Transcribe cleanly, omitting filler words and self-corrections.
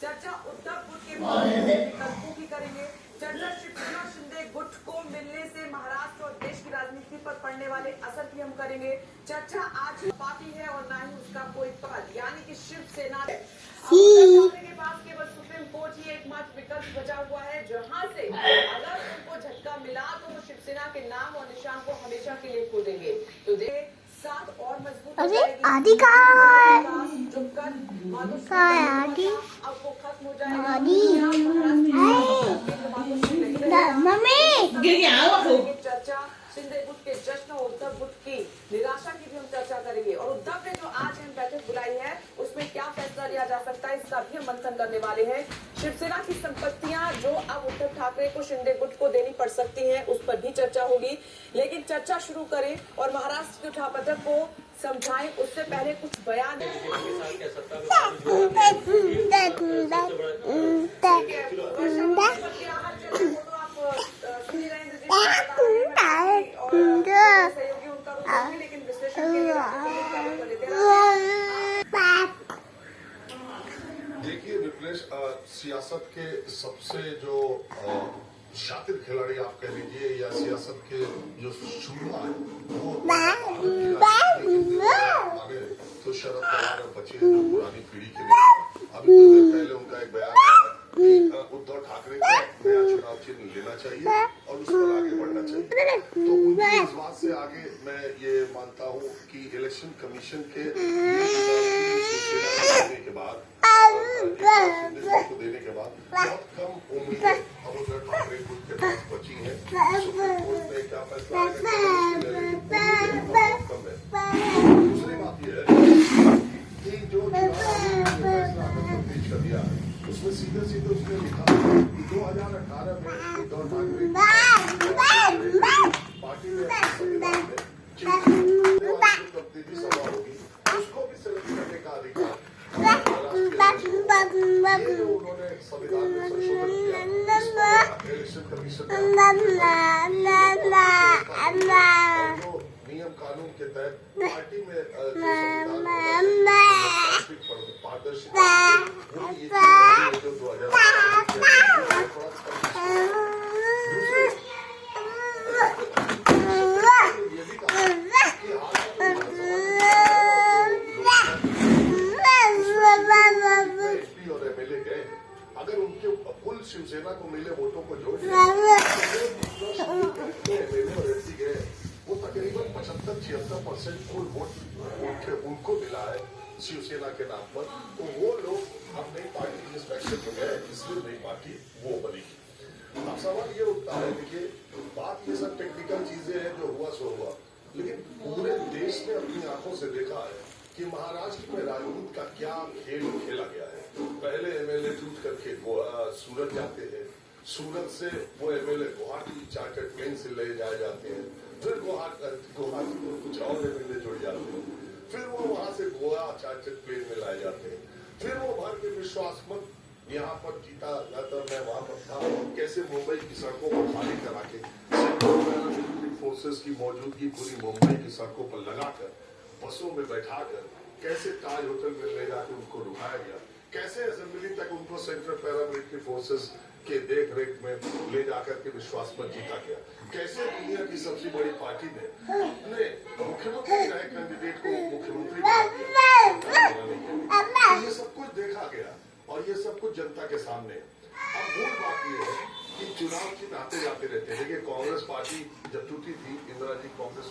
चर्चा उद्धव गुट के विकल्पों की करेंगे। चर्चा शिवसेना शिंदे गुट को मिलने से महाराष्ट्र और देश की राजनीति पर पड़ने वाले असर की हम करेंगे। चर्चा आज पार्टी है और ना ही उसका कोई पद, यानी कि शिवसेना है। के पास केवल सुप्रीम कोर्ट ही एकमात्र विकल्प बचा हुआ है, जहां से अगर उनको झटका मिला तो वो शिवसेना के नाम और निशान को हमेशा के लिए खो देंगे। तो साथ और मजबूत अरे आदि कहाँ है? अब वो खत्म हो जाएगा। मम्मी चर्चा शिंदे गुट के जश्न और उद्धव गुट की निराशा की भी हम चर्चा करेंगे और उद्धव ने जो आज हम बैठक बुलाई है उसमें क्या फैसला लिया जा सकता है, इसका भी हम मंथन करने वाले हैं। शिवसेना की संपत्तियां जो अब उद्धव ठाकरे को शिंदे गुट को देनी पड़ सकती हैं, उस पर भी चर्चा होगी। लेकिन चर्चा शुरू करें और महाराष्ट्र के उठापतक को समझाएं उससे पहले कुछ बयान देखिए विप्लेश, सियासत के सबसे जो शातिर खिलाड़ी आप कह लीजिए या सियासत के जो शुरुआ है वो तो शरद पवार बचे हैं जो पुरानी पीढ़ी के लिए। अभी कुछ देर पहले उनका एक बयान आया कि उद्धव ठाकरे को नया चुनाव चिन्ह लेना चाहिए और उस पर आगे बढ़ना चाहिए। तो उनकी इस बात से आगे मैं ये मानता हूँ कि इलेक्शन कमीशन के देने के बाद को देने के बाद बहुत कम उम्मीदें अब उद्धव ठाकरे गुट के पास बची हैं। सुप्रीम कोर्ट ने क्या फैसला कम है। दूसरी बात यह है कि जो फैसला पेश कर दिया उसमें सीधे सीधे उसने लिखा 2018 में उद्धव ठाकरे पार्टी में संविधान में तब्दीली सभा होगी, उसको भी सेलेक्ट करने का अधिकार उन्होंने संविधान में संशोधन किया। इलेक्शन कमीशन नियम कानून के तहत पार्टी में पारदर्शिता जो 2000 और एमएलए गए, अगर उनके कुल शिवसेना को मिले वोटों को जोड़ गए वो तकरीबन 75-76% कुल वोट उनको मिला है शिवसेना के नाम पर। तो वो लोग अब नई पार्टी की इंस्पेक्शन में गए, इसलिए नई पार्टी वो बनी। अब सवाल ये उठता है, देखिए बात ये सब टेक्निकल चीजें हैं, जो हुआ सो हुआ, लेकिन पूरे देश ने अपनी आंखों से देखा है कि महाराष्ट्र में राजनीति का क्या खेल खेला गया है। पहले एमएलए टूट करके सूरत जाते हैं, सूरत से वो एमएलए गुवाहाटी चार्टर्ड प्लेन से ले जाए जाते हैं, फिर गुवाहाटी को कुछ और एमएलए जुड़ जाते हैं, फिर वो वहां से गोवा चार्टर्ड प्लेन में लाए जाते हैं, फिर वो भर के विश्वासमत यहाँ पर जीता जाता। मैं वहां पर था कैसे मुंबई की सड़कों को खाली करा के पैरामिलिट्री फोर्सेस की मौजूदगी पूरी मुंबई की सड़कों पर लगाकर बसों में बैठाकर कैसे ताज होटल में ले जाकर उनको रुकाया गया, कैसे असेंबली तक उनको सेंट्रल पैरामिलिट्री फोर्सेस के देख रेख में ले जाकर के विश्वास पर जीता गया, कैसे दुनिया की सबसे बड़ी पार्टी ने अपने मुख्यमंत्री रहे कैंडिडेट को मुख्यमंत्री बना दिया। ये सब कुछ देखा गया और ये सब कुछ जनता के सामने। अब मूल बात यह है कि चुनाव चिन्ह आते जाते रहते हैं। देखिए कांग्रेस पार्टी जब टूटी थी, इंदिरा जी कांग्रेस